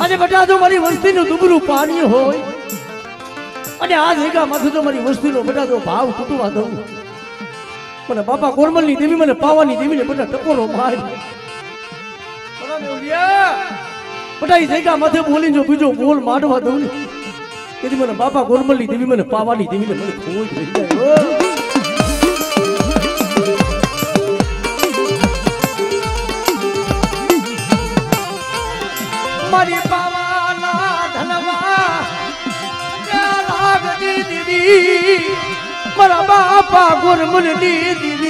અને બેટા જો મારી વસ્તીનું દુબળું પાણી હોય અને આ જગ્યામાંથી જો મારી વસ્તીનો બેટા જો ભાવ તૂટવા દઉં મને બાપા કોરમલની દેવી મને પાવાની દેવીને બેટા ટકોરો માર બેટા એ જગ્યા માથે બોલીને જો બીજો બોલ માંડવા દઉં ને તેથી મને બાપા કોરમલની દેવી મને પાવાની દેવીને મને ખોઈ થઈ જાય મારી પાવાના ધનવા લાગતી દીદી મારા બાપા ગુરમુની દીદી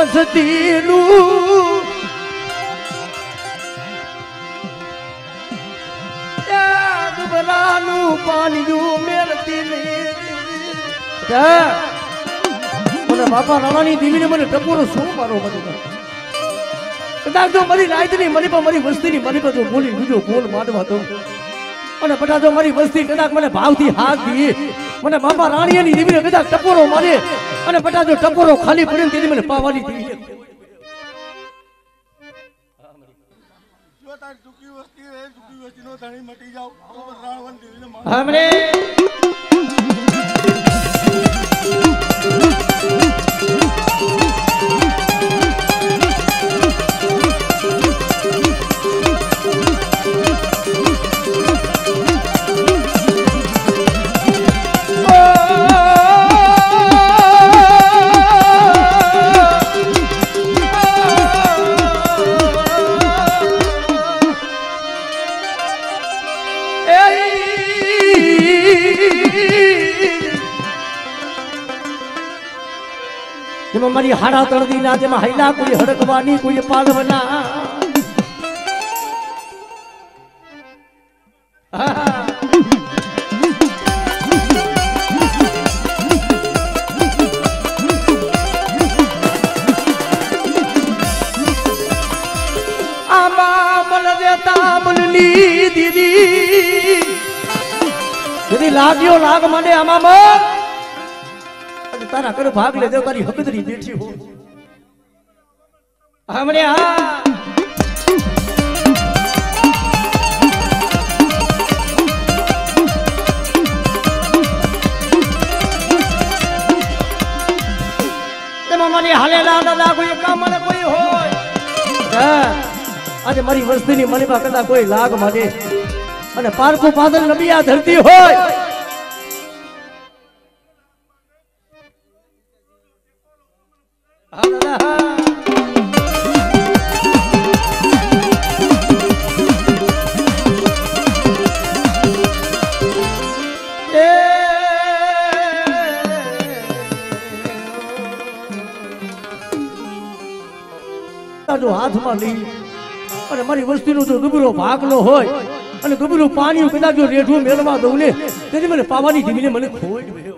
વસતીનું દુબરાનું પાણી મેળતી મને બાપા રાણાની દેવીને મને ટપોરો શું મારો બધું કદાચ જો મારી રાયતની મારી પર મારી વસ્તીની મારી પર જો બોલી બીજો બોલ માંડવા દઉં અને બધા જો મારી વસ્તી કદાચ મને ભાવથી હાથ દીએ મને બાપા રાણીની દેવીને કદાચ ટપોરો મારે અને બધા જો ટપોરો ખાલી પડે ને તેથી મને પાવાની દેવી હમણે જેમાં મારી હાડા તળદી ના જેમાં હૈલા કોઈ હડકવાની કોઈ પાડવના આમાં મલ દેતા મલની દીદી દીદી લાગ્યો લાગ મને આમાં તારા કર ભાગ લે દે તારી હકદરી બેઠી હો હમણે હા તેમાં મને હાલેલા દાદા કોઈ કામ મને કોઈ હોય આજે મારી વસ્તીની મને પા કદા કોઈ લાગ માટે અને પારકુ પાદલ નબિયા ધરતી હોય હાથમાં લઈ અને મારી વસ્તીનો જો દુબળો ભાગલો હોય અને દુબળું પાણી કદાચ જો રેઠું મેળવા દઉં ને તેથી મને પાવાની દેવીને મને ખોટ ભયો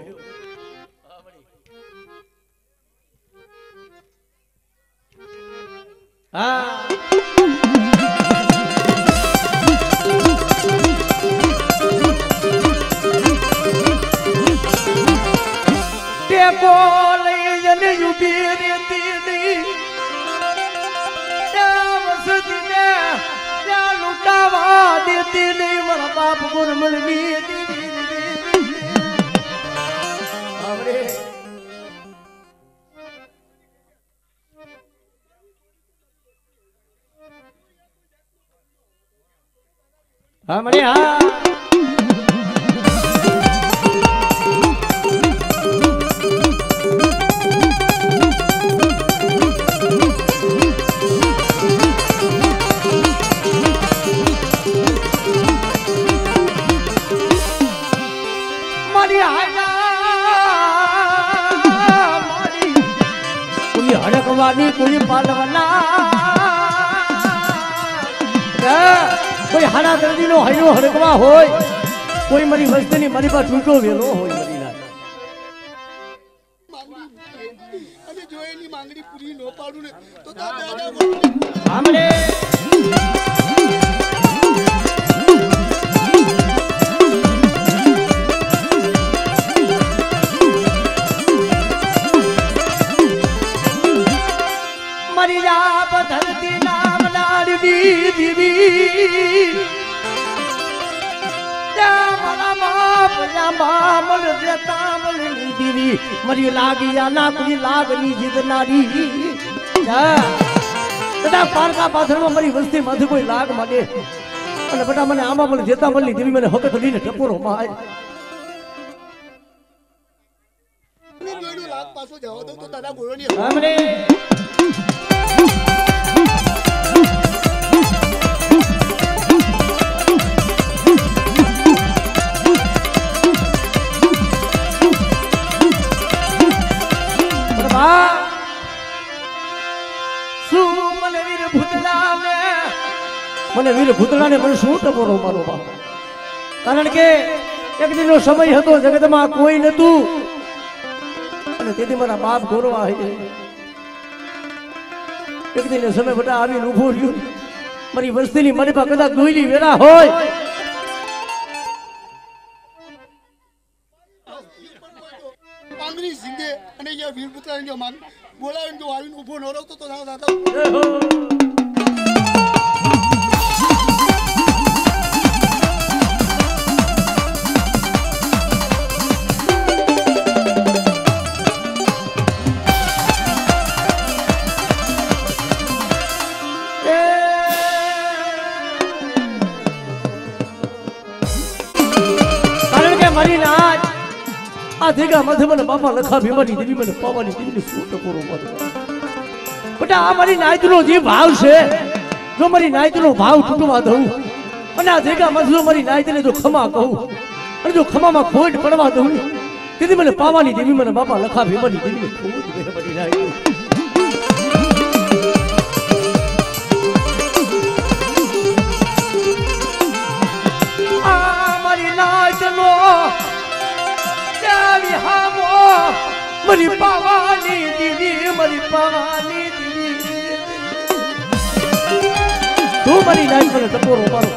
ટેકો લઈ જને ઉભી રહેતી નહીં લૂટાવા દેતી નહીં મારા બાપ ગુરમલની હમણે હા હડકવાની કોઈ પાલવના કોઈ હાડા દર્દીનો હૈયો હડકવા હોય કોઈ મારી વસ્તીની મારી પાસે છૂટો વેલો હોય મારી ના અને જો એની માંગણી પૂરી ન પાડું ને તો આમણે મામલ દેતા મલની દીવી મરી લાગિયા ના કોઈ લાગની જીતનારી દાદા પારકા પાથરમાં મારી વસ્તી માંથી કોઈ લાગ માંગે અને બટા મને આમાં પણ જેતા મલની દીવી મને હકત લઈને ટપોરો માય લાગ પાછો જવા દો તો દાદા બોલો ની સામે મને વીર ભૂતળાને મને શું ટપોરો મારો બાપ કારણ કે એક દિનનો સમય હતો જગતમાં કોઈ નતું અને તેથી મારા બાપ ગોરવા એક દિનનો સમય બધા આવીને ઉભો રહ્યો મારી વસ્તીની મારી પાસે કદાચ દોયલી વેરા હોય પાંગરી સિંધે અને યા વીર પુત્રાને જો માન બોલાવીને જો આવીને ઉભો ન રહો તો દાદા દેગા મધે મને બાપા લખા ભીમાની દેવી મને પાવાની દેવીને શું ટપોરો મારો બેટા આ મારી નાયતનો જે ભાવ છે જો મારી નાયતનો ભાવ તૂટવા દઉં અને આ દેગા મધે મારી નાયતને જો ખમા કહું અને જો ખમામાં ખોટ પડવા દઉં તેથી મને પાવાની દેવી મને બાપા લખા ભીમાની દેવીને ખોટ દે મારી નાયત આ મારી નાયતનો મરી પાવાની દીદી મરી પાવાની દીદી તું મારી નાઈ મને ટપોરો મારો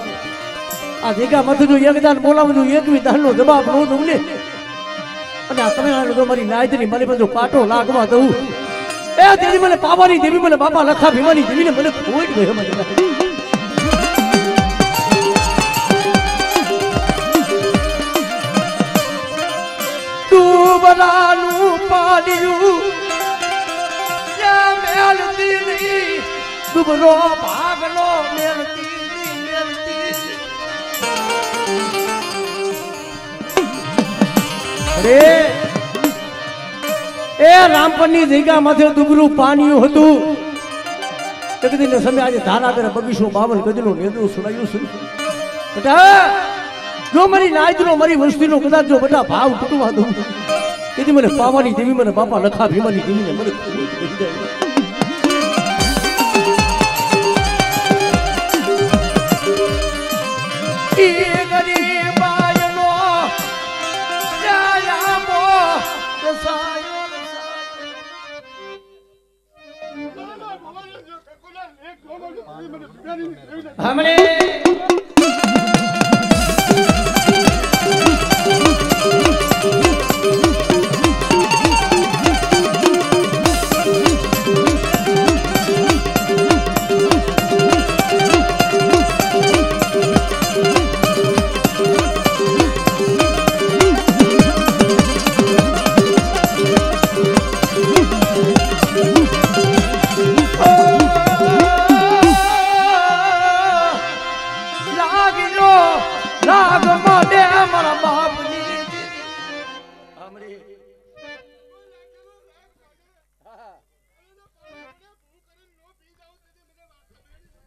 આ જગ્યા મત જો એકદાન બોલાવજો એકવી દાનનો જવાબ ન દઉં ને અને આ તમે જો મારી નાઈની મને બધો પાટો લાગવા દઉં એ દેવી મને પાવાની દેવી મને બાપા લખા ભીમાની દેવીને મને ખોટ ગયો મને બરાનું પાડ્યું મેળતી નહીં દુબરો ભાગલો મેળતી અરે એ રામપરની જગ્યામાંથી દુબરું પાણી હતું એક દિન સમય આજે ધારા કરે બગીચો બાવલ ગજલો નેદું સુનાયું છે બેટા જો મારી નાયતનો મારી વસ્તીનો કદાચ જો બધા ભાવ તૂટવા દઉં તેથી મને પાવાની દેવી મને બાપા લખા ભીમાની દેવીને મને હમણે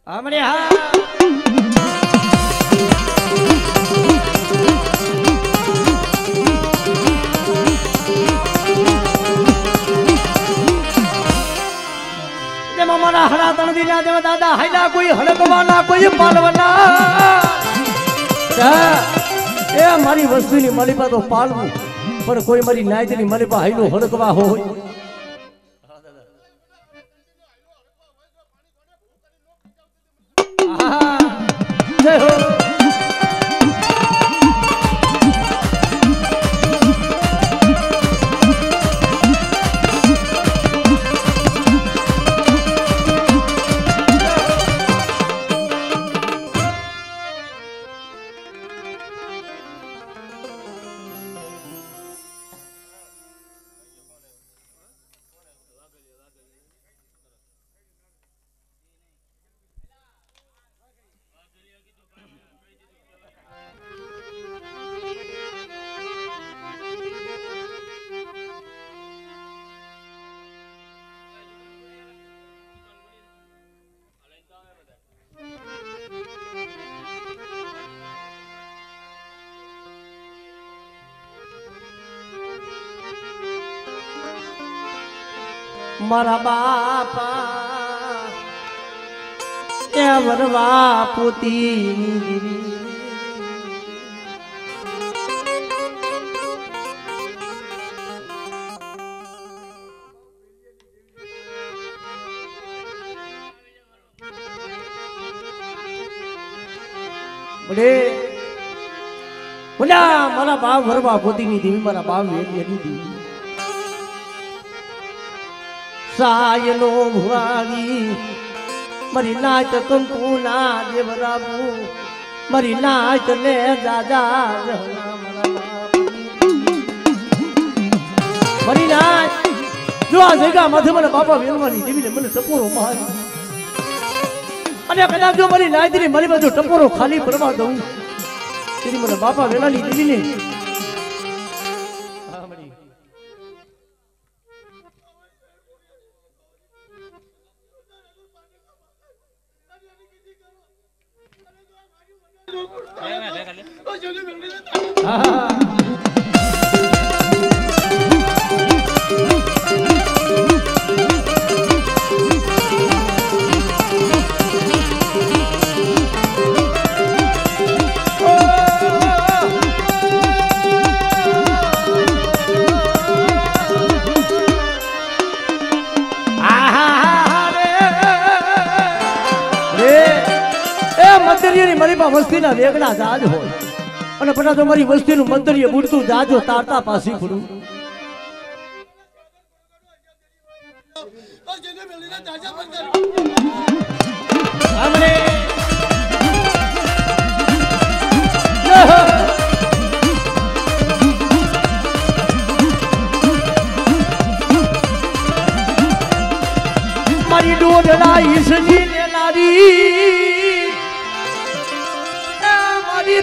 હમણે હા મારા હરા તણદી ના દેવા દાદા હાઈલા કોઈ હડકવાના કોઈ પાલવાના એ મારી વસ્તુની માલિપા તો પાલવું પણ કોઈ મારી નાયતની માલિપા હાઈલો હડકવા હોય જય હો મારા બાપા એ વરવા પોતી મારા બાપ વરવા પોતીની દેવી મારા બાપ એની દેવી સાયનો ભુવાવી મારી નાચ કંકુ ના દેવરાબુ મારી નાચ ને જાજા મારી નાચ જો આ જગ્યા માથે મને બાપા વેલવાની દેવીને મને ટપોરો મારી અને કદાચ જો મારી નાયતની મારી બાજુ ટપોરો ખાલી પડવા દઉં તેની મને બાપા વેલાની દેવીને મારી પાસે વસ્તીના વેગડા જાજ હોય અને પટા તો મારી વસ્તીનું મંતરીએ બુડતું જાજો તારતા પાછી પડું મારી ડોડલા ઈસની ને લારી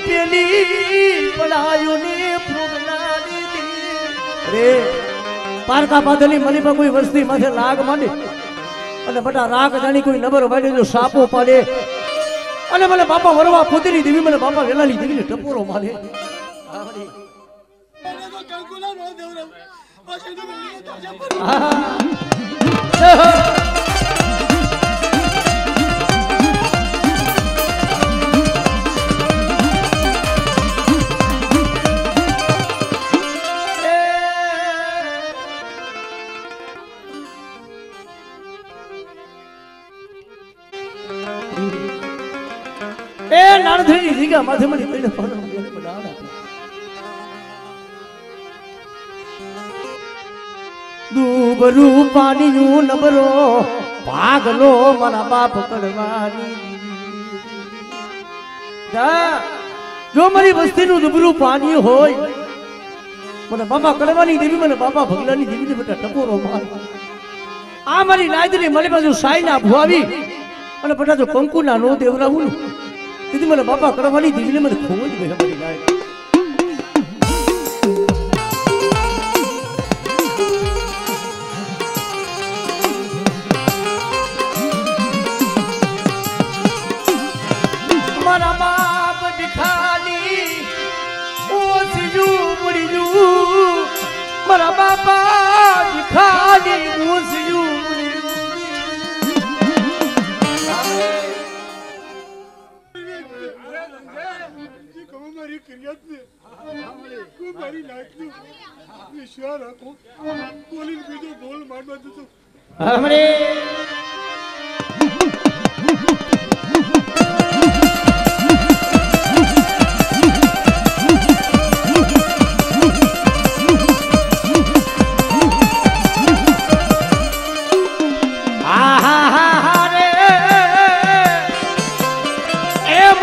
પેલી પડાયો ને ફૂગના દીદી રે પારકા પાદલી મલીમાં કોઈ વસ્તી માથે લાગ માંડે અને બટા રાગ જાણી કોઈ નબર વાડે જો સાપો પાડે અને મને બાપા વરવા પોતીની દેવી મને બાપા વેલાની દેવીને ટપોરો મારે નાણધણી જગ્યા માથે મળી પીને દુબરું પાણીનું નબરો ભાગલો મારા બાપ કડવાની જો મારી વસ્તીનું દુબરું પાણી હોય મને બાપા કડવાની દેવી મને બાપા ભગલાની દેવી બેટા ટપોરો માર આ મારી નાયદરી મને બાજુ સાઈના ભુવાવી અને બેટા જો કંકુના નો દેવરાવું તેથી મને બાપા કડવાની દેવીને મને ખૂબ જ ગમે મારી નાયક મારા બાપ ભિખારી ઓસિયું મુડીયું મારા બાપા ભિખારી ઓસિયું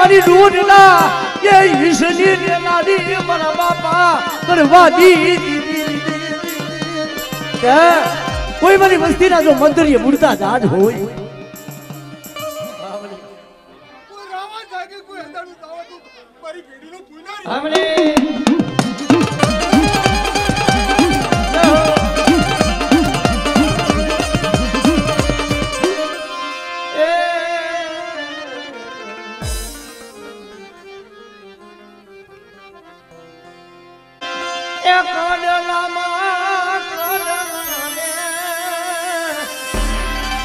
મારી દૂધના એ ઈશની રેલાડી મારા બાપા કરવાદી કોઈ મારી વસ્તીના જો મંદિર મૂળતા જાજ હોય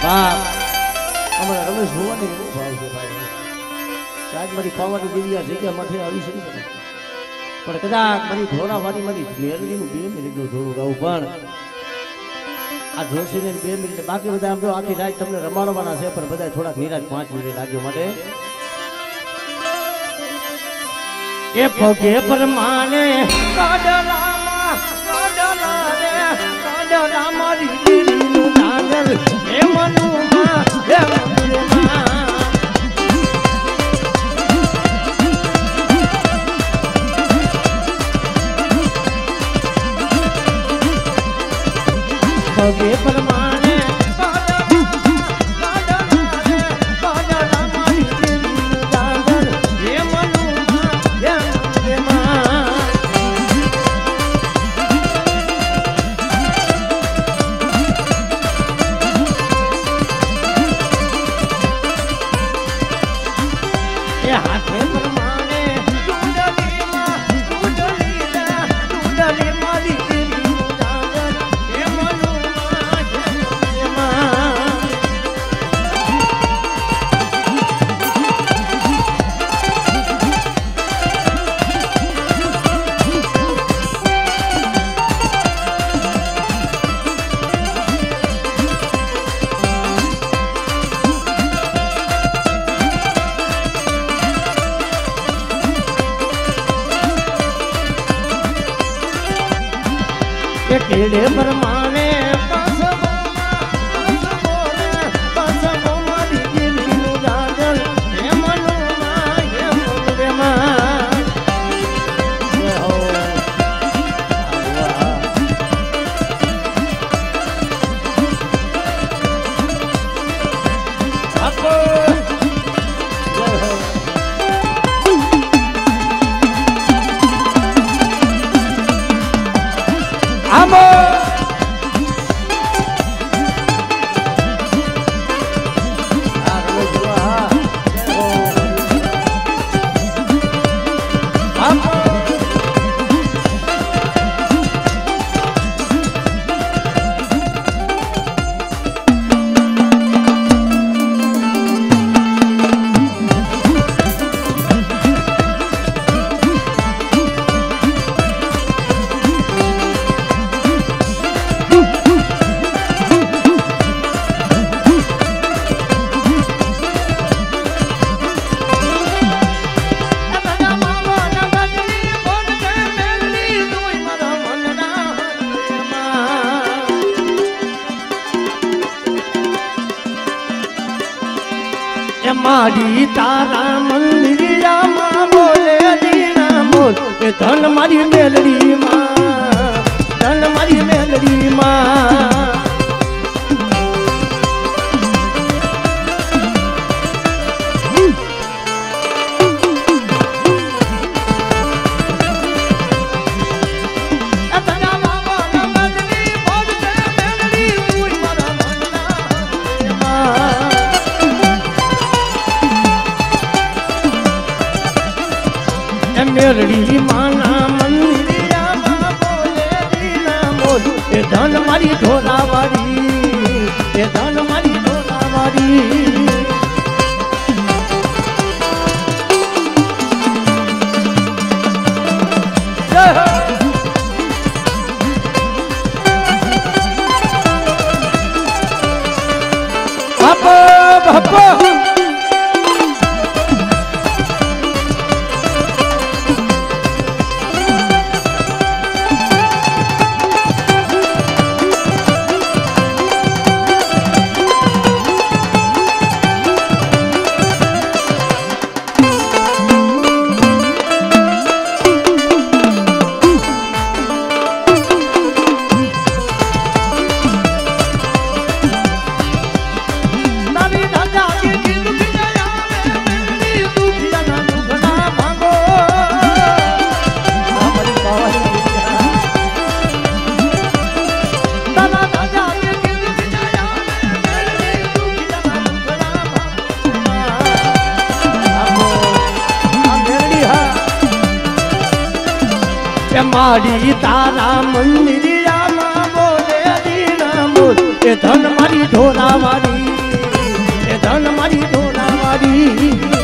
બાપ અમારા રમેશ હોવાની એવો ભાવ છે ભાઈ આજ મારી પાવાની દેવી આ જગ્યામાંથી આવી છે પણ કદાચ મારી ઘોડાવાળી મારી મેરડીનું 2 મિનિટનું થોડું ગાવું પણ આ જોશીને 2 મિનિટ બાકી બધા આમ તો આખી રાત તમને રમાડવાના છે પણ બધા થોડાક નિરાશ 5 મિનિટ લાગ્યો માટે એ પગે પરમાને કાડલા મારી દીદીનું નાગર એ મનુમાં એ મંદિરમાં પગે પરમાને કાડલા મારી દીદીનું નાગર એ મનુમાં એ મંદિરમાં હાથે પરમાને ડુંડલી મારી દીદીનું નાગર એ મનુમાં કેડે પરમાને પાસબો મારી દીદીનું નાગર એ મનુમાં એ મંદિરમાં મારી તારા મંદિરિયામાં બોલે દીના બોલ એ ધન મારી મેલડીમાં ધન મારી મેલડીમાં મેલડી માના મંદિરિયામાં બોલે દીના બોલ એ ધન મારી ઢોલાવાળી એ ધન મારી ઢોલાવાળી બાપા બાપા મારી તારા મંદિરિયામાં બોલે દીના બોલ એ ધન મારી ઢોલાવાળી મારી ઢોલાવાડી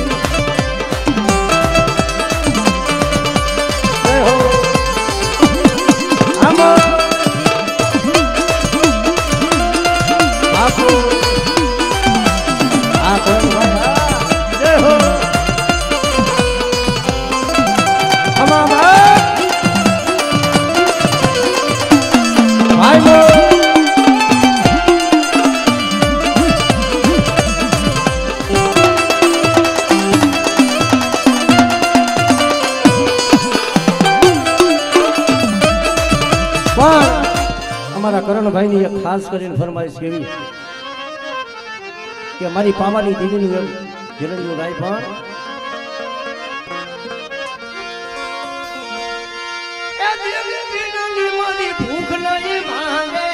અમારા કરણભાઈની એક ખાસ કરીને ફરમાઈશ કેવી કે મારી પાવાની દીકરીનું એમ જલન્યું ગાય પણ મારી ભૂખ નહીં ભાંગે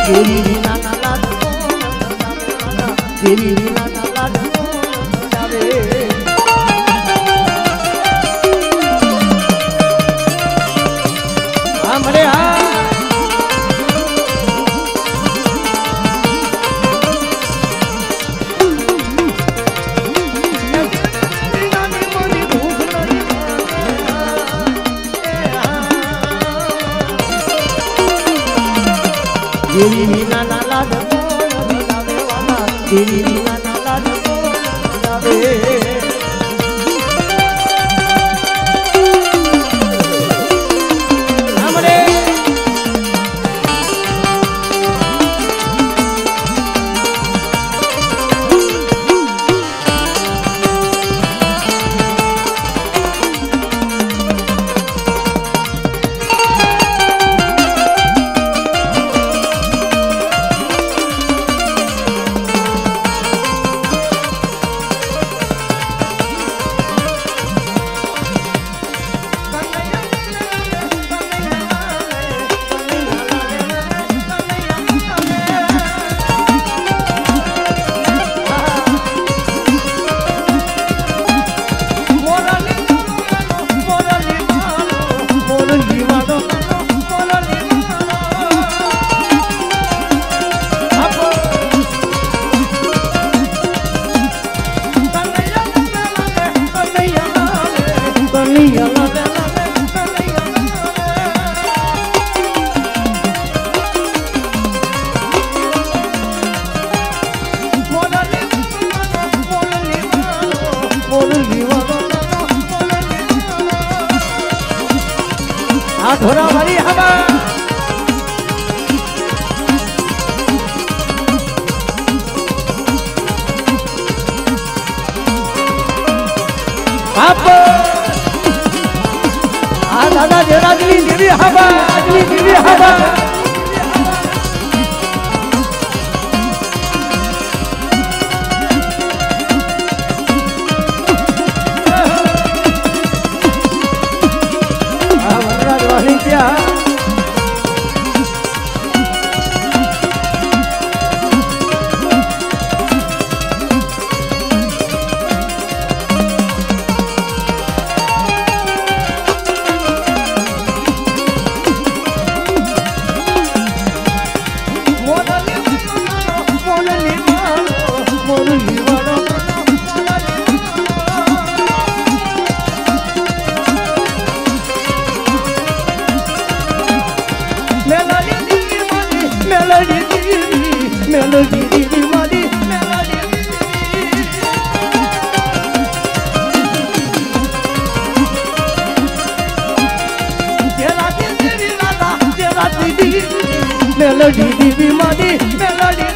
દેવી વિના ના લાડ દેવી વિના ના લાડ આવે હા મરે હા દેવી વિના ના લાડ આવે વાલા દેવી વિના ના લાડ આવે हमरे ढोरा वाली हवा आप दादा जरा अगली देवी हवा अगली देवी हवा क्या melody di madi melody tera di nada tera di melody di madi melody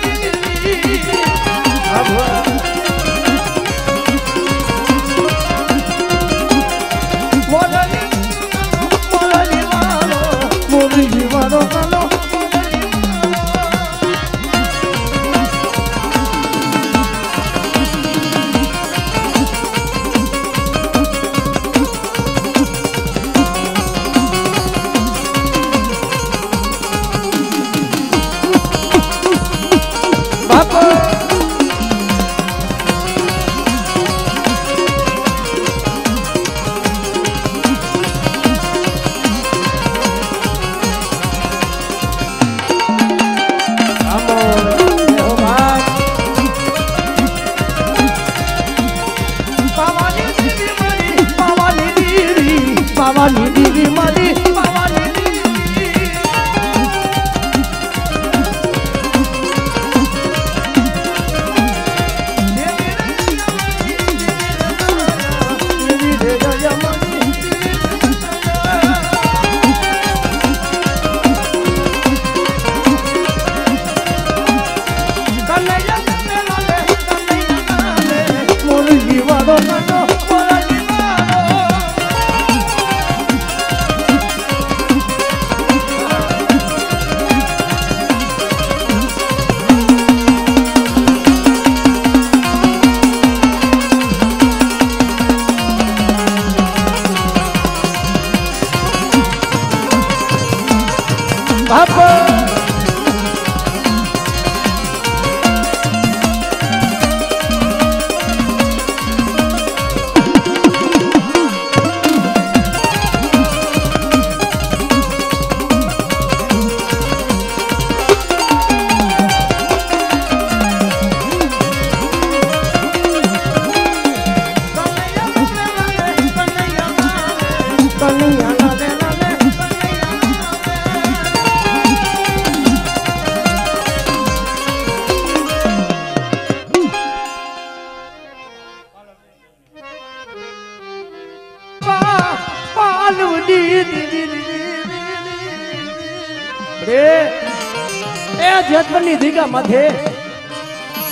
જેતવનની દીગા માથે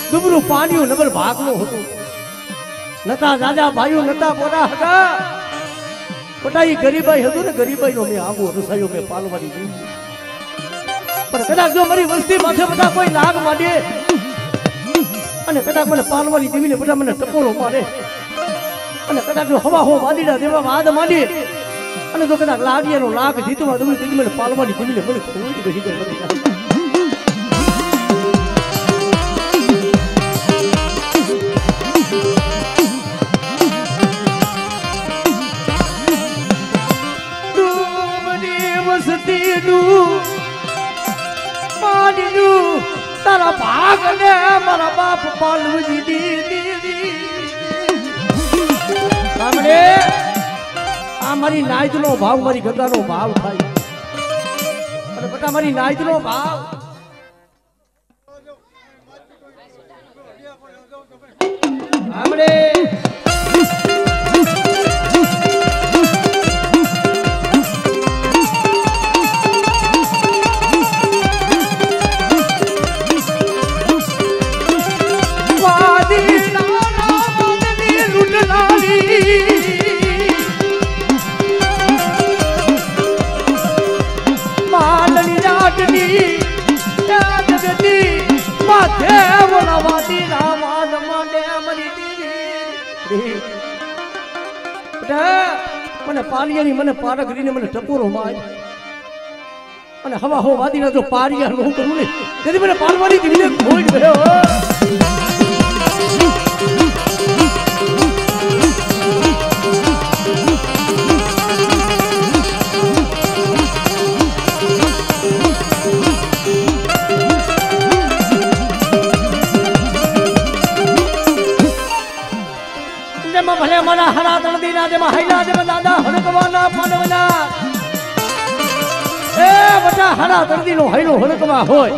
દુબરું પાણીયું નબર ભાગનું હતું નતા દાદા ભાઈઓ નતા બોરા હતા બટા ઈ ગરીબાઈ હતું ને ગરીબાઈ નો મેં આવો રસાયો મેં પાલવાની દીધી પણ કદાચ જો મારી વસ્તી માથે બધા કોઈ લાગ માંડે અને કદાચ મને પાલવાની દીવીને બધા મને ટપોરો મારે અને કદાચ જો હવા હો વાદીડા દેવા વાદ માંડી અને જો કદાચ લાડિયાનો લાગ જીતવા દઉં તો મને પાલવાની દીવીને મને ખોઈ બેસી ગઈ બધી તારા ભાગ ને મારા બાપ પાલવજી દીદી સાંભળે આ મારી નાઈત નો ભાવ મારી ગંગા નો ભાવ થાય અને બટા મારી નાઈત નો ભાવ સાંભળે મને પારિયાની મને પારગરીને મને ટપોરો માય અને હવા હો વાદીના જો પારિયા નો કરું ને તેથી મને પાલવાની દીવીને ખોઈ ગયો ભલે મારા હરા તળદીના જેમાં હૈલા જેમાં દાદા હડકવાના પાડવના એ બટા હરા તળદીનો હૈલો હડકવા હોય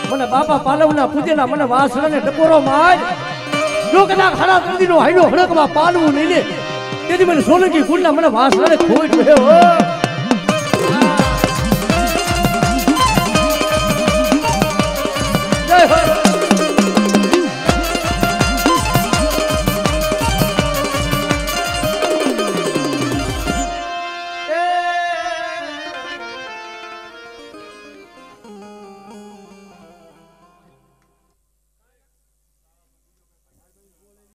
મને બાપા પાલવના પૂજેલા મને વાસણાને ટકોરો માર જો કદાચ હરા તળદીનો હૈલો હડકવા પાલવું નહીં ને તેથી મને સોલંકી કુંડના મને વાસણાને ખોઈ ગયો